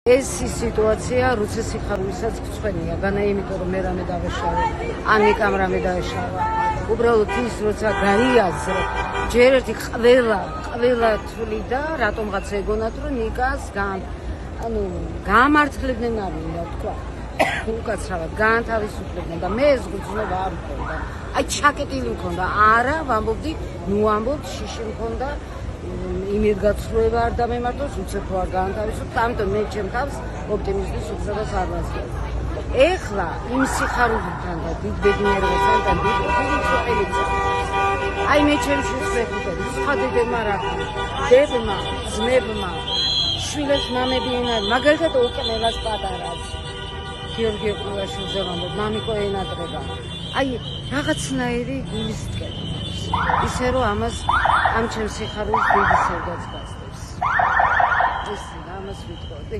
ეს სიტუაცია როცა სიხარულისაც გწვენია, განა იმიტომ რომ მე რამე დავეშავე, ანიკამ რამე დაეშავა. უბრალოდ ის როცა გაიაზრე, ჯერ ერთი ყველა თვლიდა, რატომღაც ეგონათ რომ ნიკას გამართლებდნენ არ უნდა თქვა. უკაცრავად გაანთავისუფლებდნენ და მე ეს გრძნობა არ მქონდა. აი ჩაკეტილი მქონდა, არა ვამბობდი, ნუ ამბობ, შიში მქონდა. იმედგაცრუება არ დამემართოს, უცებ არ გაანთავისუფლებ, ამიტომ მე ჩემ თავს ოპტიმიზმის უცებას არ ვასწრებ. ეხლა იმ სიხარულთან და დიდ ბედნიერებასთან და დიდ წელიწადს. აი მე ჩემში ვხვდები, სხვა დებმა რა ქვია, დებმა, ძმებმა, შვილებს მამები ენად, მაგალითად უკნელას პატარას. გიორგი ეყნოვაშვილზე ვამბობ, მამიკო ენატრება. აი რაღაცნაირი გულისწყება. ისე რომ ამ ჩემს სიხარულს დიდი სევდაც გასდევს. ეს ამას ვიტყოდი.